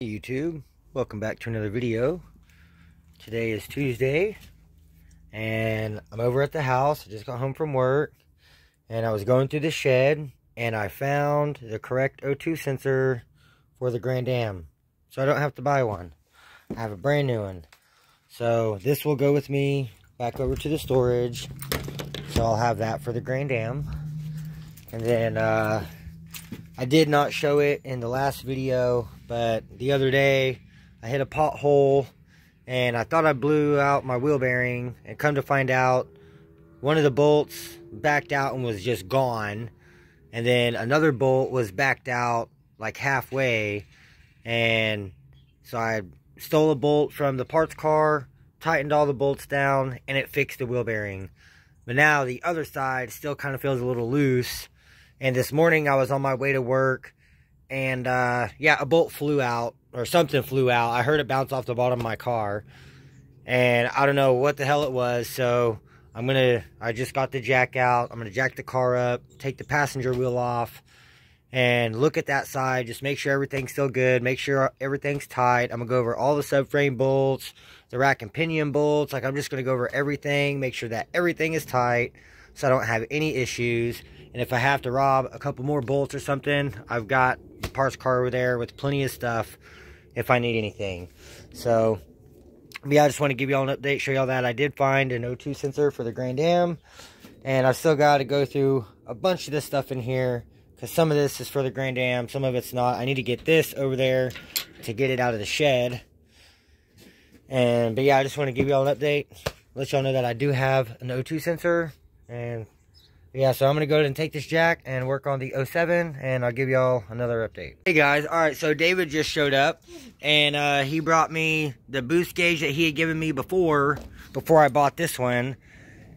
Hey YouTube, welcome back to another video. Today is Tuesday and I'm over at the house. I just got home from work and I was going through the shed and I found the correct O2 sensor for the Grand Am, so I don't have to buy one. I have a brand new one, so this will go with me back over to the storage, so I'll have that for the Grand Am. And then I did not show it in the last video, but the other day I hit a pothole and I thought I blew out my wheel bearing, and come to find out one of the bolts backed out and was just gone, and then another bolt was backed out like halfway, and so I stole a bolt from the parts car, tightened all the bolts down, and it fixed the wheel bearing. But now the other side still kind of feels a little loose. And this morning I was on my way to work and yeah, a bolt flew out, or something flew out. I heard it bounce off the bottom of my car and I don't know what the hell it was. So I just got the jack out. I'm gonna jack the car up, take the passenger wheel off and look at that side, just make sure everything's still good, make sure everything's tight. I'm gonna go over all the subframe bolts, the rack and pinion bolts. Like, I'm just gonna go over everything, make sure that everything is tight so I don't have any issues. And if I have to rob a couple more bolts or something, I've got the parts car over there with plenty of stuff if I need anything. So, yeah, I just want to give y'all an update, show y'all that I did find an O2 sensor for the Grand Am. And I've still got to go through a bunch of this stuff in here, because some of this is for the Grand Am, some of it's not. I need to get this over there to get it out of the shed. But yeah, I just want to give y'all an update, let y'all know that I do have an O2 sensor. And yeah, so I'm going to go ahead and take this jack and work on the 07, and I'll give y'all another update. Hey guys, alright, so David just showed up, and he brought me the boost gauge that he had given me before I bought this one.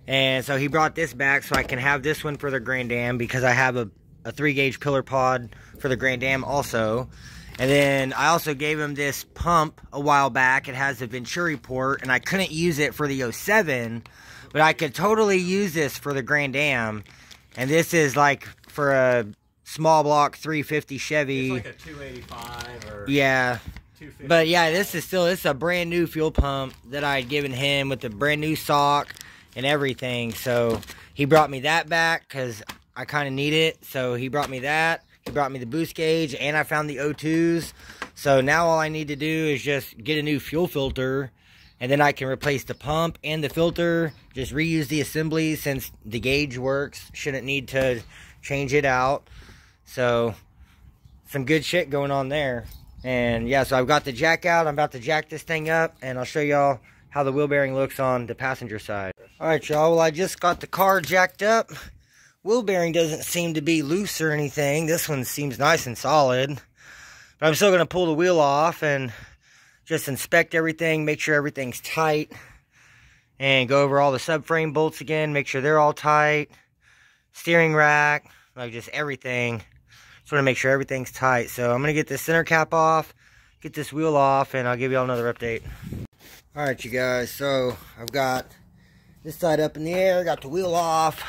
And so he brought this back so I can have this one for the Grand Am, because I have a 3-gauge pillar pod for the Grand Am also. And then I also gave him this pump a while back. It has a Venturi port, and I couldn't use it for the 07. But I could totally use this for the Grand Am. And this is like for a small block 350 Chevy. It's like a 285 or... Yeah. 250. But yeah, this is a brand new fuel pump that I had given him with the brand new sock and everything. So he brought me that back because I kind of need it. So he brought me that. He brought me the boost gauge, and I found the O2s. So now all I need to do is just get a new fuel filter, and then I can replace the pump and the filter, just reuse the assembly since the gauge works. Shouldn't need to change it out. So, some good shit going on there. And yeah, so I've got the jack out. I'm about to jack this thing up, and I'll show y'all how the wheel bearing looks on the passenger side. Alright y'all, well I just got the car jacked up. Wheel bearing doesn't seem to be loose or anything. This one seems nice and solid. But I'm still going to pull the wheel off and just inspect everything, make sure everything's tight, and go over all the subframe bolts again, make sure they're all tight, steering rack, like just everything. Just want to make sure everything's tight. So I'm going to get this center cap off, get this wheel off, and I'll give y'all another update. Alright you guys, so I've got this side up in the air, got the wheel off.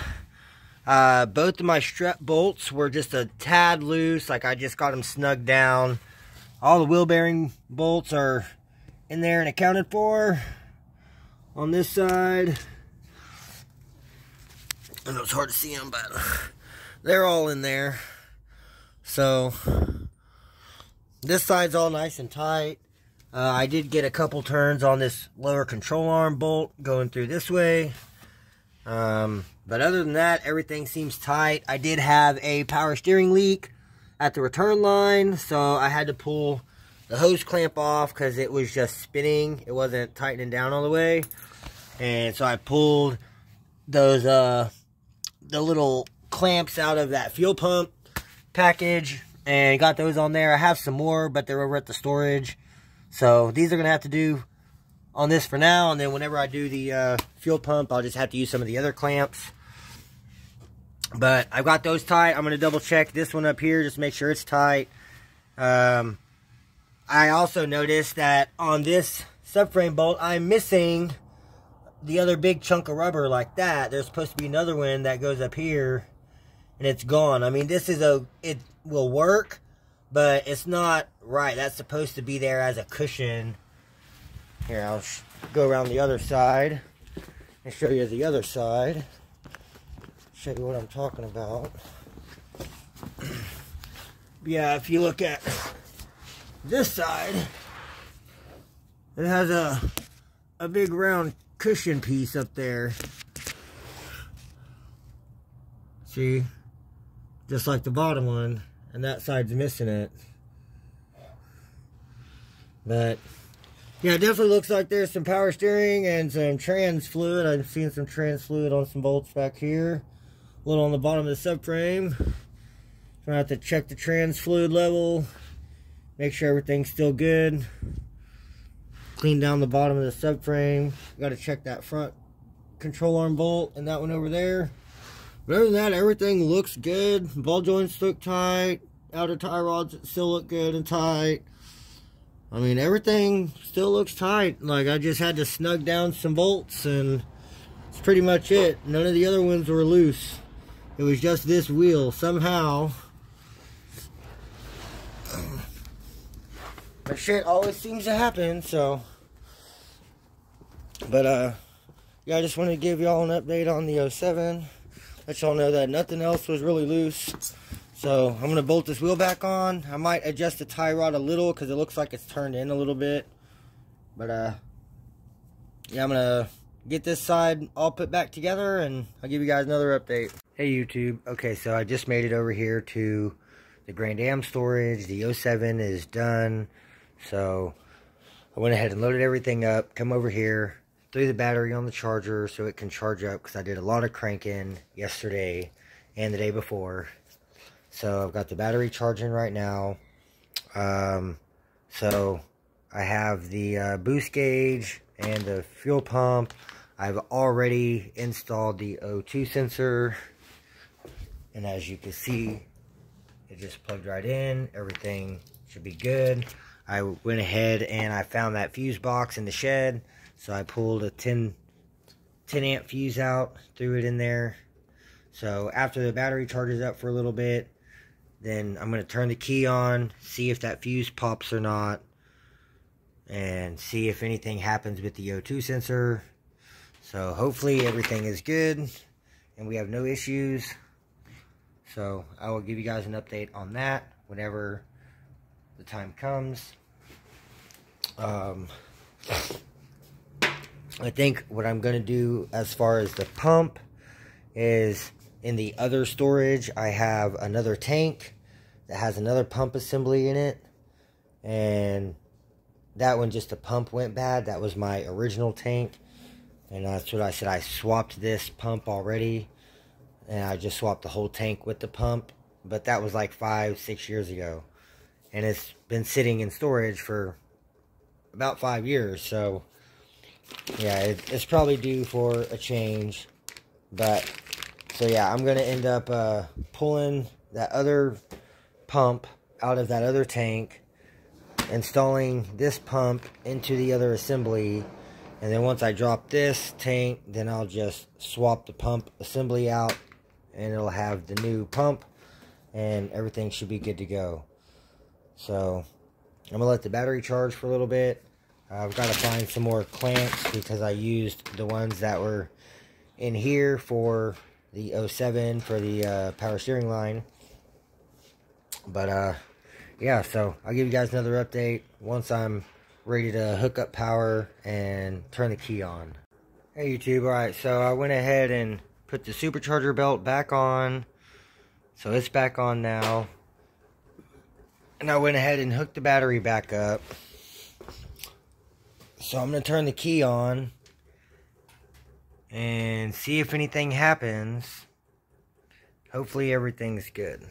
Both of my strut bolts were just a tad loose, like I just got them snugged down. All the wheel bearing bolts are in there and accounted for. On this side, I know it's hard to see them, but they're all in there. So this side's all nice and tight. I did get a couple turns on this lower control arm bolt going through this way. But other than that, everything seems tight. I did have a power steering leak at the return line, so I had to pull the hose clamp off because it was just spinning. It wasn't tightening down all the way. And so I pulled those the little clamps out of that fuel pump package and got those on there. I have some more, but they're over at the storage. So these are going to have to do on this for now, and then whenever I do the fuel pump, I'll just have to use some of the other clamps. But I've got those tight. I'm going to double check this one up here, just make sure it's tight. I also noticed that on this subframe bolt, I'm missing the other big chunk of rubber like that. There's supposed to be another one that goes up here, and it's gone. I mean, this is it will work, but it's not right. That's supposed to be there as a cushion. Here, I'll go around the other side and show you the other side. Show you what I'm talking about. Yeah, if you look at this side, it has a big round cushion piece up there. See? Just like the bottom one, and that side's missing it. But yeah, it definitely looks like there's some power steering and some trans fluid. I've seen some trans fluid on some bolts back here. A little on the bottom of the subframe. I'm gonna have to check the trans fluid level, make sure everything's still good. Clean down the bottom of the subframe. Got to check that front control arm bolt and that one over there. But other than that, everything looks good. Ball joints look tight. Outer tie rods still look good and tight. I mean, everything still looks tight. Like, I just had to snug down some bolts, and that's pretty much it. None of the other ones were loose. It was just this wheel. Somehow, but shit always seems to happen, so. But, yeah, I just wanted to give y'all an update on the 07. Let y'all know that nothing else was really loose. So I'm going to bolt this wheel back on. I might adjust the tie rod a little because it looks like it's turned in a little bit. But yeah, I'm going to get this side all put back together and I'll give you guys another update. Hey YouTube. Okay, so I just made it over here to the Grand Am storage. The 07 is done. So I went ahead and loaded everything up. Come over here. Threw the battery on the charger so it can charge up because I did a lot of cranking yesterday and the day before. So I've got the battery charging right now. So I have the boost gauge and the fuel pump. I've already installed the O2 sensor. And as you can see, it just plugged right in. Everything should be good. I went ahead and I found that fuse box in the shed. So I pulled a 10 amp fuse out, threw it in there. So after the battery charges up for a little bit, then I'm going to turn the key on, see if that fuse pops or not, and see if anything happens with the O2 sensor. So hopefully everything is good and we have no issues. So I will give you guys an update on that whenever the time comes. I think what I'm going to do as far as the pump is in the other storage, I have another tank that has another pump assembly in it. And that one, just the pump went bad. That was my original tank. And that's what I said. I swapped this pump already. And I just swapped the whole tank with the pump. But that was like 5-6 years ago. And it's been sitting in storage for about 5 years. So yeah, it's probably due for a change. But so yeah, I'm gonna end up pulling that other pump out of that other tank, installing this pump into the other assembly, and then once I drop this tank, then I'll just swap the pump assembly out and it'll have the new pump and everything should be good to go. So I'm gonna let the battery charge for a little bit. I've got to find some more clamps because I used the ones that were in here for the 07 for the power steering line. But yeah, so I'll give you guys another update once I'm ready to hook up power and turn the key on. Hey YouTube, alright, so I went ahead and put the supercharger belt back on. So it's back on now. And I went ahead and hooked the battery back up. So I'm going to turn the key on and see if anything happens. Hopefully everything's good.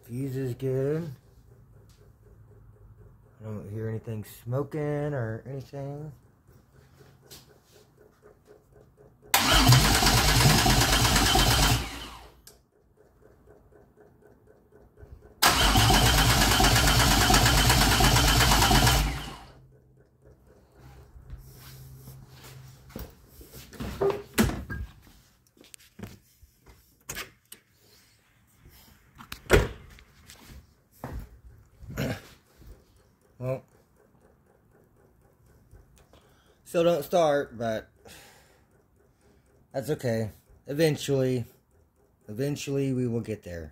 Fuse is good. I don't hear anything smoking or anything. Still don't start, but that's okay. Eventually we will get there.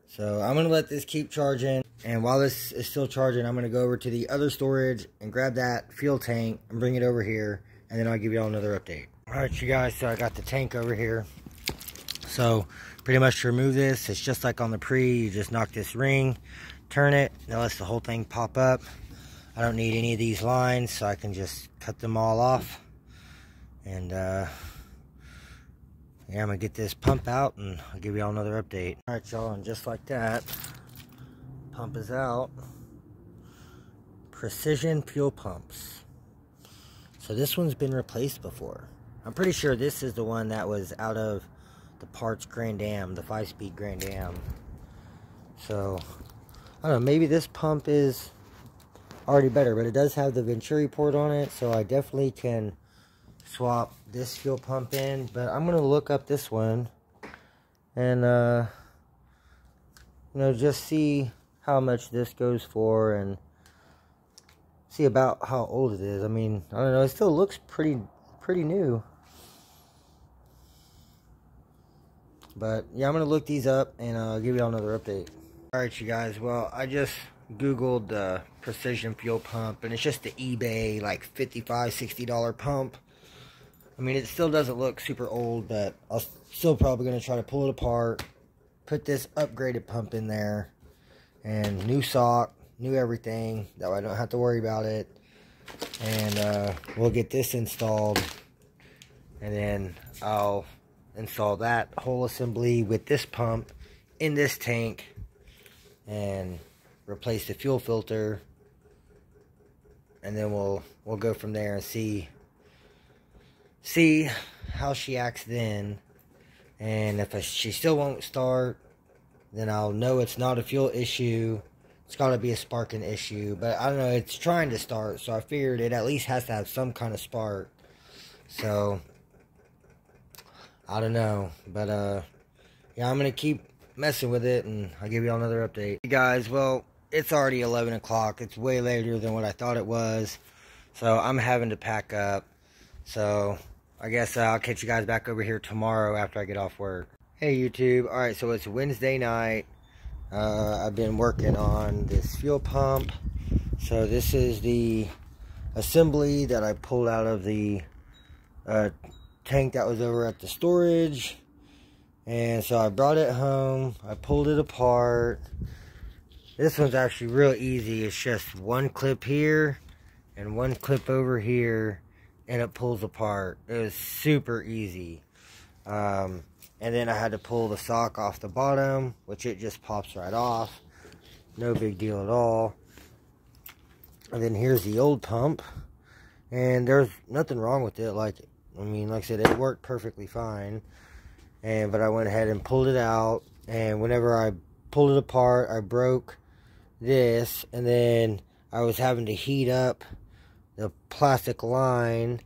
So I'm going to let this keep charging. And while this is still charging, I'm going to go over to the other storage and grab that fuel tank and bring it over here. And then I'll give you all another update. Alright, you guys, so I got the tank over here. So pretty much to remove this, it's just like on the Pre. You just knock this ring, turn it, that lets the whole thing pop up. I don't need any of these lines, so I can just cut them all off. And yeah, I'm gonna get this pump out and I'll give you all another update. Alright, y'all, and just like that, pump is out. Precision fuel pumps. So this one's been replaced before. I'm pretty sure this is the one that was out of the parts Grand Am, the 5-speed Grand Am. So I don't know, maybe this pump is already better, but it does have the Venturi port on it, so I definitely can swap this fuel pump in. But I'm gonna look up this one and you know, just see how much this goes for and see about how old it is. I mean, I don't know, it still looks pretty new. But yeah, I'm gonna look these up and I'll give you all another update. Alright, you guys, well, I just googled the precision fuel pump, and it's just the eBay like $55-$60 pump. I mean, it still doesn't look super old, but I'm still probably gonna try to pull it apart, put this upgraded pump in there, and new sock, new everything, that way I don't have to worry about it. And we'll get this installed, and then I'll install that whole assembly with this pump in this tank and replace the fuel filter, and then we'll go from there and see how she acts then. And if she still won't start, then I'll know it's not a fuel issue. It's got to be a sparking issue. But I don't know, it's trying to start, so I figured it at least has to have some kind of spark. So I don't know, but yeah, I'm gonna keep messing with it and I'll give you all another update. Hey guys, well, it's already 11 o'clock. It's way later than what I thought it was, so I'm having to pack up. So I guess I'll catch you guys back over here tomorrow after I get off work. Hey YouTube, alright, so it's Wednesday night. I've been working on this fuel pump. So this is the assembly that I pulled out of the tank that was over at the storage. And so I brought it home, I pulled it apart. This one's actually real easy. It's just one clip here and one clip over here, and it pulls apart. It was super easy. And then I had to pull the sock off the bottom, which it just pops right off. No big deal at all. And then here's the old pump, and there's nothing wrong with it. Like I said, it worked perfectly fine. But I went ahead and pulled it out, and whenever I pulled it apart, I broke this, and then I was having to heat up the plastic line,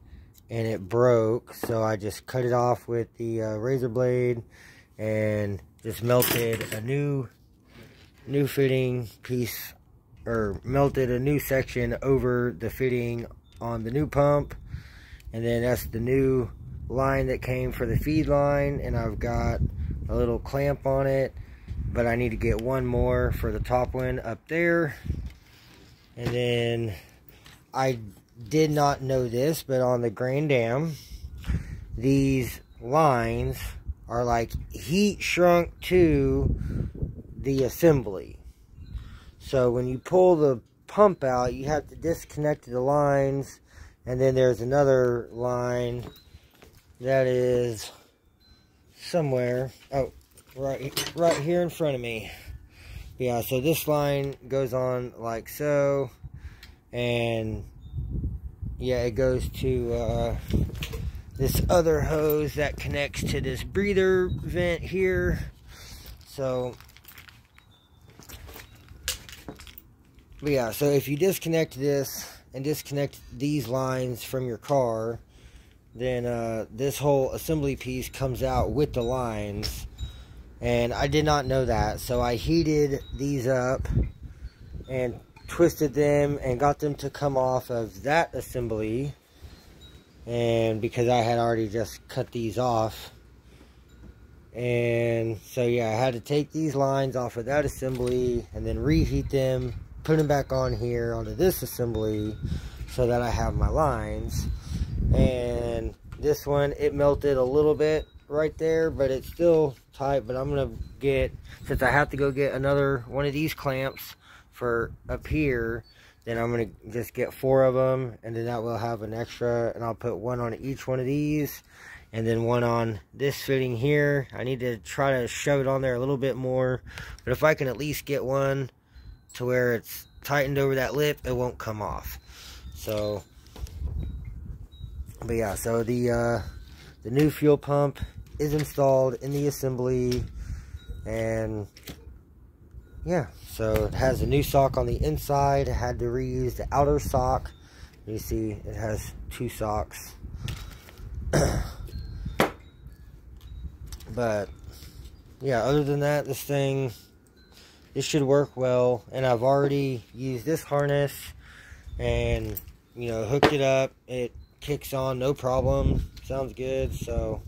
and it broke. So I just cut it off with the razor blade and just melted a new fitting piece, or melted a new section over the fitting on the new pump. And then that's the new line that came for the feed line, and I've got a little clamp on it, but I need to get one more for the top one up there. And then I did not know this, but on the Grand Am, these lines are like heat shrunk to the assembly. So when you pull the pump out, you have to disconnect the lines, and then there's another line that is somewhere, oh, right here in front of me. Yeah, so this line goes on like so, and yeah, it goes to this other hose that connects to this breather vent here. So yeah, so if you disconnect this and disconnect these lines from your car, then this whole assembly piece comes out with the lines. And I did not know that, so I heated these up and twisted them and got them to come off of that assembly. and because I had already just cut these off. And so yeah, I had to take these lines off of that assembly and then reheat them, put them back on here onto this assembly so that I have my lines. And this one, it melted a little bit right there, but it's still tight. But I'm gonna get, since I have to go get another one of these clamps for up here, then I'm gonna just get 4 of them, and then that will have an extra, and I'll put one on each one of these, and then one on this fitting here. I need to try to shove it on there a little bit more, but if I can at least get one to where it's tightened over that lip, it won't come off. So, but yeah, so the new fuel pump is installed in the assembly, and yeah, so it has a new sock on the inside. I had to reuse the outer sock. You see it has 2 socks. But yeah, other than that, this should work well. And I've already used this harness and, you know, hooked it up. It kicks on, no problem. Sounds good. So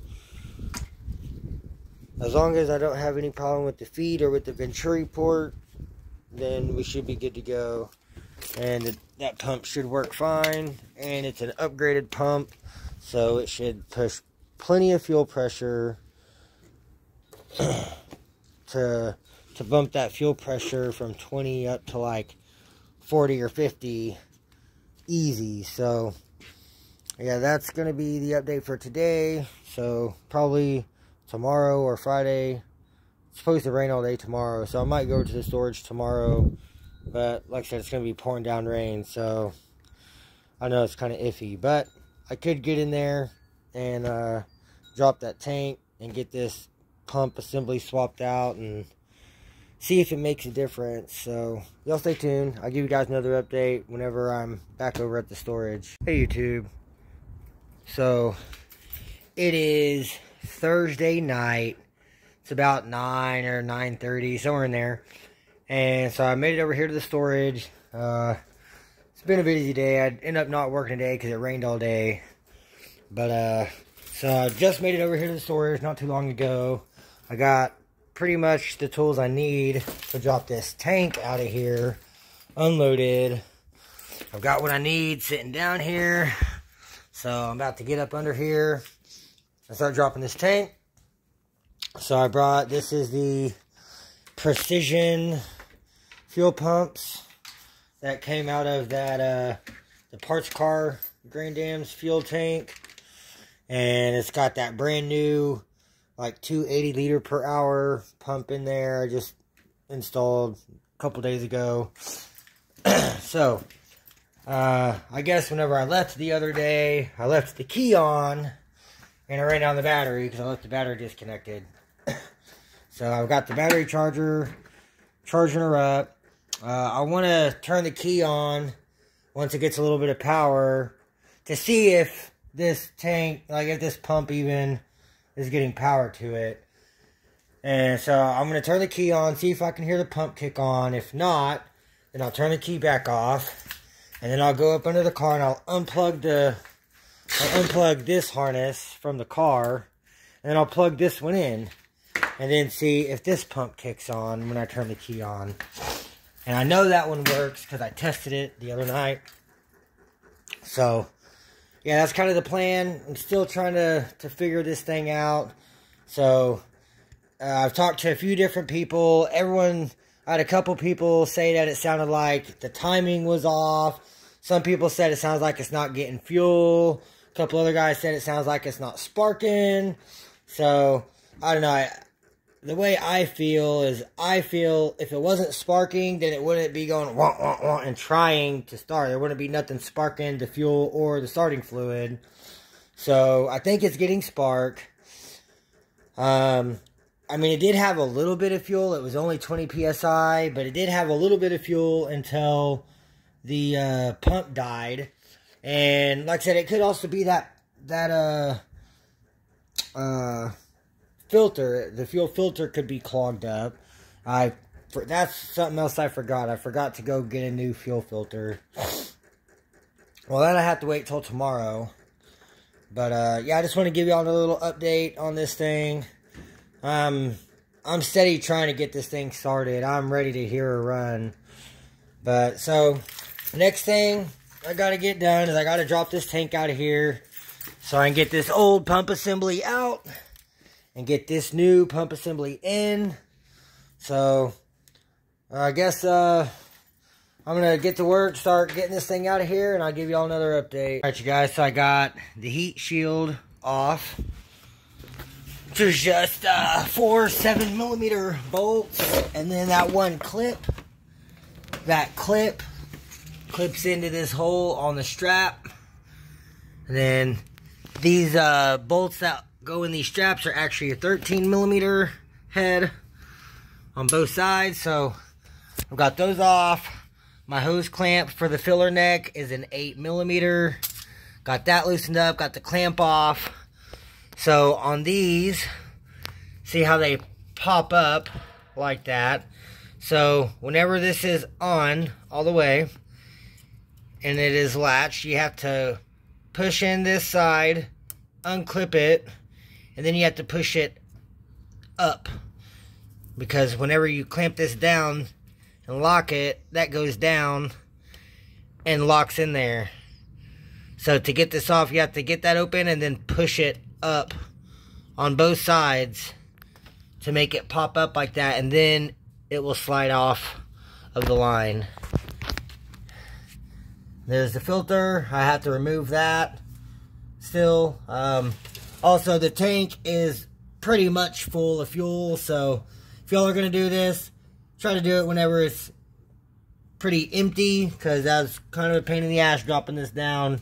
as long as I don't have any problem with the feed or with the Venturi port, then we should be good to go. And that pump should work fine. And it's an upgraded pump, so it should push plenty of fuel pressure to bump that fuel pressure from 20 up to like 40 or 50 easy. So yeah, that's going to be the update for today. So probably tomorrow or Friday. It's supposed to rain all day tomorrow, so I might go to the storage tomorrow. But like I said, it's going to be pouring down rain, so I know it's kind of iffy. But I could get in there and drop that tank and get this pump assembly swapped out and see if it makes a difference. So y'all stay tuned. I'll give you guys another update whenever I'm back over at the storage. Hey YouTube. So it is Thursday night. It's about 9 or 9:30, somewhere in there. And so I made it over here to the storage. It's been a busy day. I ended up not working today because it rained all day. But so I just made it over here to the storage not too long ago. I got pretty much the tools I need to drop this tank out of here, unloaded. I've got what I need sitting down here. So I'm about to get up under here and start dropping this tank. So I brought, this is the Precision fuel pumps that came out of that, the parts car Grand Dams fuel tank. And it's got that brand new, like 280 liter per hour pump in there. I just installed a couple days ago. So, I guess whenever I left the other day, I left the key on and I ran down the battery because I left the battery disconnected. So I've got the battery charger, charging her up. I want to turn the key on once it gets a little bit of power to see if this tank, like if this pump even is getting power to it. And so I'm going to turn the key on, see if I can hear the pump kick on. If not, then I'll turn the key back off. And then I'll go up under the car and I'll unplug this harness from the car. And then I'll plug this one in. And then see if this pump kicks on when I turn the key on. And I know that one works because I tested it the other night. So, yeah, that's kind of the plan. I'm still trying to figure this thing out. So, I've talked to a few different people. I had a couple people say that it sounded like the timing was off. Some people said it sounds like it's not getting fuel. A couple other guys said it sounds like it's not sparking. So, I don't know. The way I feel is, if it wasn't sparking, then it wouldn't be going wah, wah, wah, and trying to start. There wouldn't be nothing sparking the fuel or the starting fluid. So, I think it's getting spark. I mean, it did have a little bit of fuel. It was only 20 PSI, but it did have a little bit of fuel until the pump died. And like I said, it could also be that filter, the fuel filter could be clogged up. That's something else I forgot. I forgot to go get a new fuel filter. Well, then I have to wait till tomorrow. But yeah, I just want to give y'all a little update on this thing. I'm steady trying to get this thing started. I'm ready to hear her run. But so the next thing I gotta get done is I gotta drop this tank out of here so I can get this old pump assembly out and get this new pump assembly in. So I guess I'm gonna get to work, start getting this thing out of here, and I'll give y'all another update. Alright, you guys, so I got the heat shield off. There's just 4 7mm bolts, and then that one clip. That clip clips into this hole on the strap. And then these bolts that go in these straps are actually a 13mm head on both sides. So I've got those off. My hose clamp for the filler neck is an 8mm. Got that loosened up, got the clamp off. So on these, see how they pop up like that. So whenever this is on all the way and it is latched, you have to push in this side, unclip it, and then you have to push it up. Because whenever you clamp this down and lock it, that goes down and locks in there. So to get this off, you have to get that open and then push it up on both sides to make it pop up like that, and then it will slide off of the line. There's the filter. I have to remove that still. Also, the tank is pretty much full of fuel, so if y'all are going to do this, try to do it whenever it's pretty empty, because that's kind of a pain in the ass dropping this down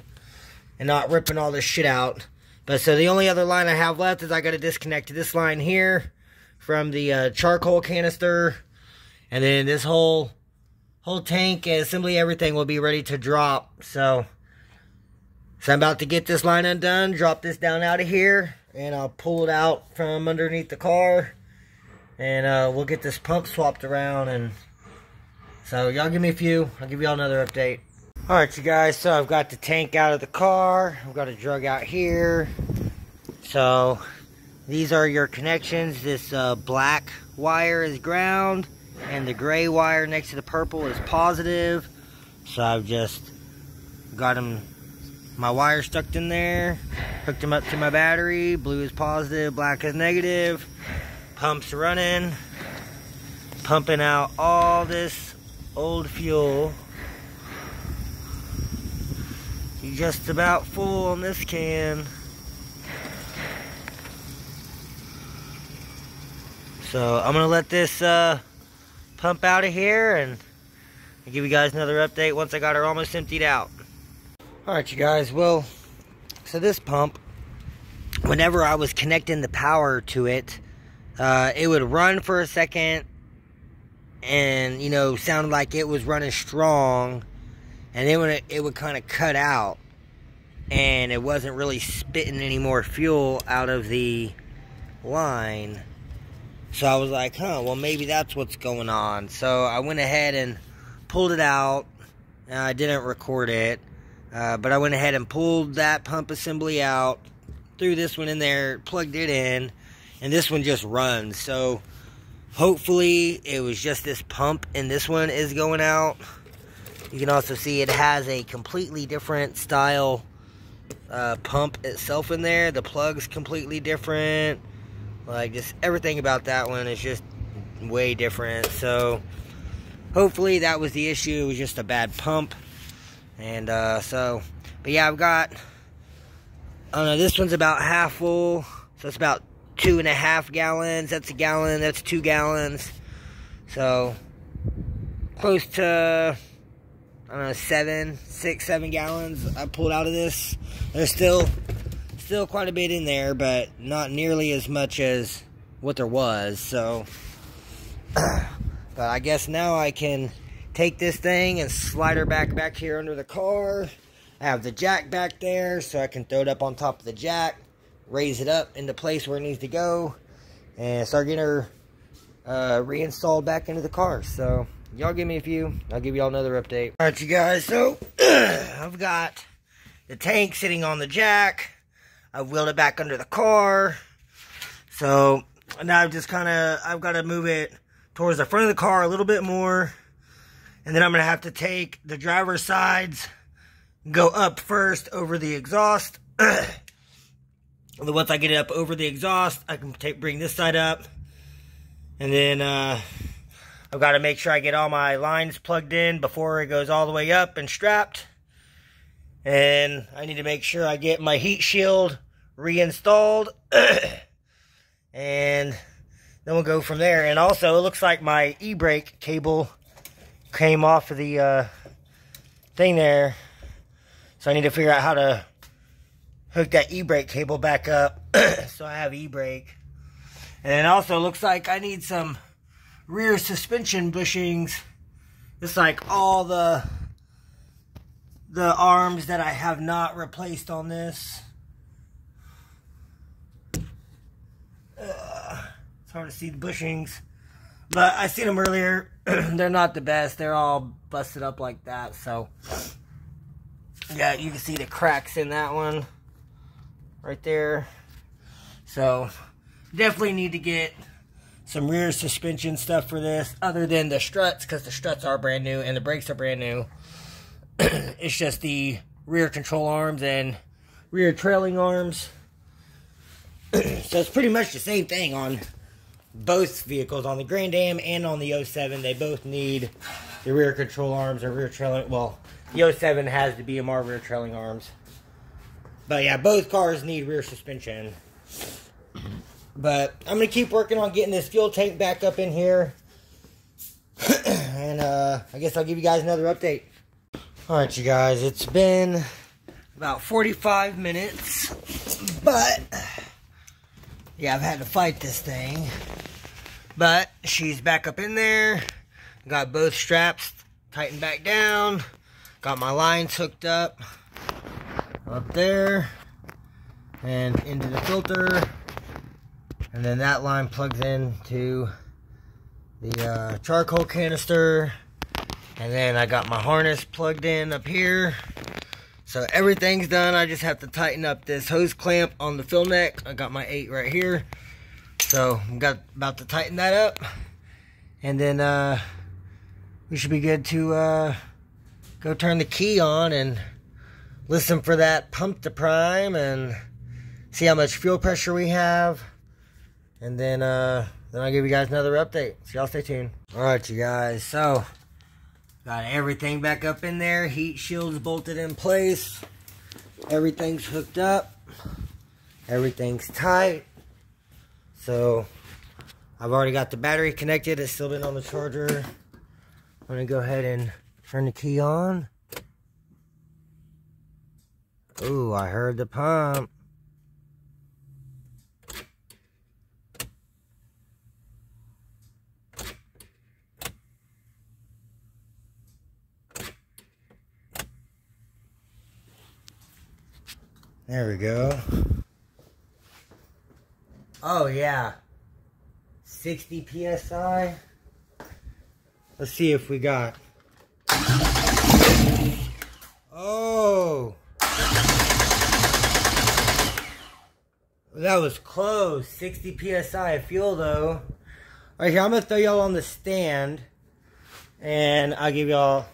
and not ripping all this shit out. But so the only other line I have left is I got to disconnect this line here from the charcoal canister, and then this whole tank and assembly, everything will be ready to drop. So I'm about to get this line undone, drop this down out of here, and I'll pull it out from underneath the car, and we'll get this pump swapped around. And so y'all give me a few, I'll give y'all another update. Alright, you guys, so I've got the tank out of the car. I've got a drug out here. So these are your connections. This black wire is ground, and the gray wire next to the purple is positive. So I've just got my wire stuck in there, hooked them up to my battery. Blue is positive, black is negative. Pump's running, pumping out all this old fuel. Just about full on this can. So I'm gonna let this pump out of here, and I'll give you guys another update once I got her almost emptied out. Alright, you guys, well, so this pump, whenever I was connecting the power to it, it would run for a second and, you know, sounded like it was running strong, and then when it would kind of cut out and it wasn't really spitting any more fuel out of the line. So I was like, well, maybe that's what's going on. So I went ahead and pulled it out. I didn't record it, but I went ahead and pulled that pump assembly out, threw this one in there, plugged it in, and this one just runs. So hopefully it was just this pump and this one is going out. You can also see it has a completely different style pump itself in there. The plug's completely different. Like, just everything about that one is just way different. So hopefully that was the issue. It was just a bad pump. And but yeah, I've got, I don't know, this one's about half full. So it's about 2.5 gallons. That's a gallon. That's 2 gallons. So close to, I don't know, 6, 7 gallons I pulled out of this. There's still quite a bit in there, but not nearly as much as what there was. So, but I guess now I can take this thing and slide her back here under the car. I have the jack back there, so I can throw it up on top of the jack, raise it up into place where it needs to go, and start getting her reinstalled back into the car. So y'all give me a few, I'll give y'all another update. Alright, you guys, so I've got the tank sitting on the jack. I wheeled it back under the car. So now I've got to move it towards the front of the car a little bit more. And then I'm going to have to take the driver's sides, go up first over the exhaust. Once I get it up over the exhaust, I can bring this side up. And then I've got to make sure I get all my lines plugged in before it goes all the way up and strapped. And I need to make sure I get my heat shield reinstalled. And then we'll go from there. And also, it looks like my e-brake cable came off of the thing there. So I need to figure out how to hook that e-brake cable back up so I have e-brake. And then also looks like I need some rear suspension bushings. It's like all the arms that I have not replaced on this. It's hard to see the bushings, but I seen them earlier. They're not the best. They're all busted up like that. So yeah, you can see the cracks in that one right there. So definitely need to get some rear suspension stuff for this, other than the struts, because the struts are brand new and the brakes are brand new. It's just the rear control arms and rear trailing arms. So it's pretty much the same thing on both vehicles, on the Grand Am and on the 07. They both need the rear control arms or rear trailing. Well, the 07 has the BMR rear trailing arms. But yeah, both cars need rear suspension. But I'm going to keep working on getting this fuel tank back up in here. And I guess I'll give you guys another update. Alright, you guys, it's been about 45 minutes. But yeah, I've had to fight this thing. But she's back up in there. Got both straps tightened back down. Got my lines hooked up there and into the filter. And then that line plugs into the charcoal canister. And then I got my harness plugged in up here. So everything's done. I just have to tighten up this hose clamp on the fill neck. I got my 8 right here. So I'm about to tighten that up. And then we should be good to go turn the key on and listen for that pump to prime and see how much fuel pressure we have. And then I'll give you guys another update. So y'all stay tuned. Alright, you guys. So got everything back up in there. Heat shields bolted in place. Everything's hooked up. Everything's tight. So I've already got the battery connected. It's still been on the charger. I'm going to go ahead and turn the key on. Ooh, I heard the pump. There we go. Oh yeah, 60 PSI. Let's see if we got. Oh, that was close. 60 PSI of fuel though. Alright, here, I'm gonna throw y'all on the stand and I'll give y'all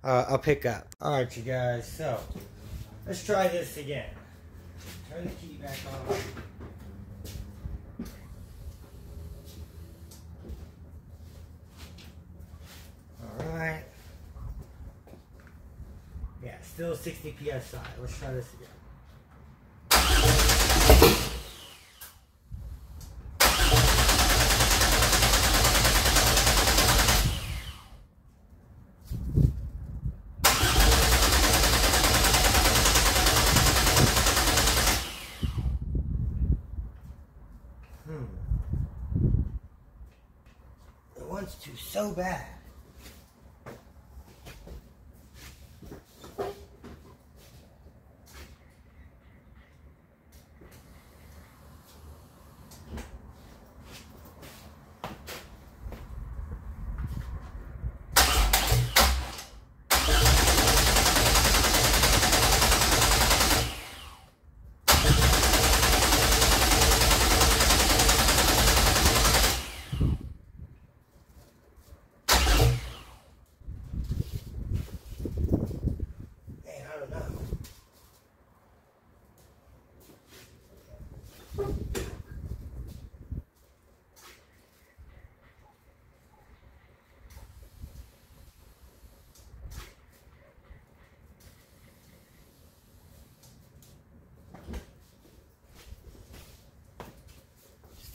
a pickup. Alright, you guys, so let's try this again. Turn the key back on. Alright. Yeah, still 60 PSI. Let's try this again. It wants to so bad.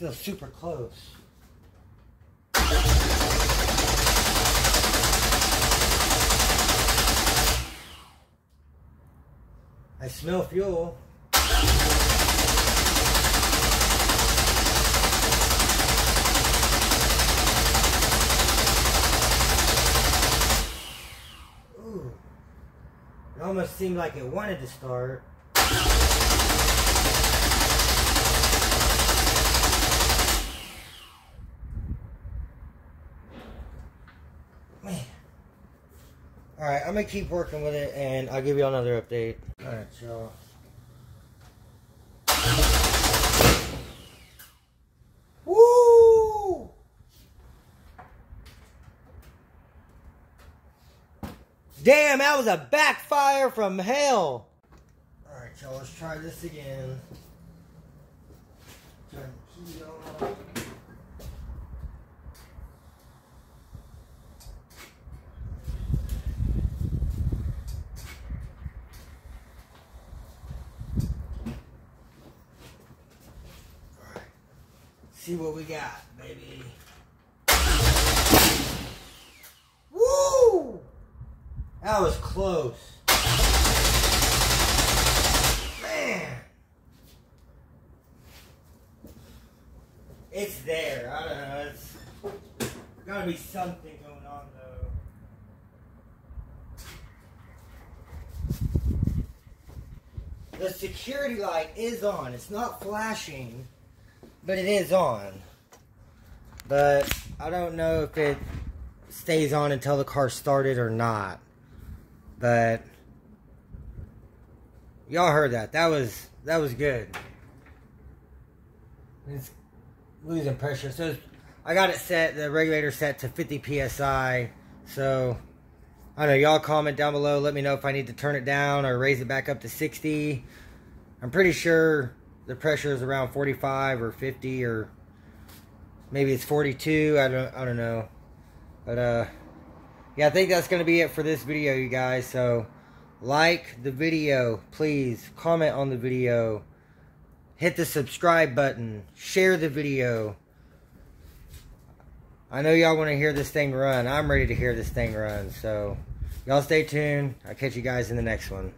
Still super close. I smell fuel. Ooh. It almost seemed like it wanted to start. Man. Alright, I'm going to keep working with it and I'll give you another update. Alright, y'all. Woo! Damn, that was a backfire from hell. Alright, y'all, let's try this again. Turn the key on. See what we got, baby. Woo! That was close. Man. It's there. I don't know. It's gotta be something going on, though. The security light is on. It's not flashing. But it is on. But I don't know if it stays on until the car started or not. But y'all heard that. That was good. It's losing pressure. So I got it set, the regulator set to 50 PSI. So I don't know, y'all comment down below, let me know if I need to turn it down or raise it back up to 60. I'm pretty sure the pressure is around 45 or 50 or maybe it's 42. I don't know. But yeah, I think that's going to be it for this video, you guys. So like the video, please comment on the video, hit the subscribe button, share the video. I know y'all want to hear this thing run. I'm ready to hear this thing run. So y'all stay tuned. I'll catch you guys in the next one.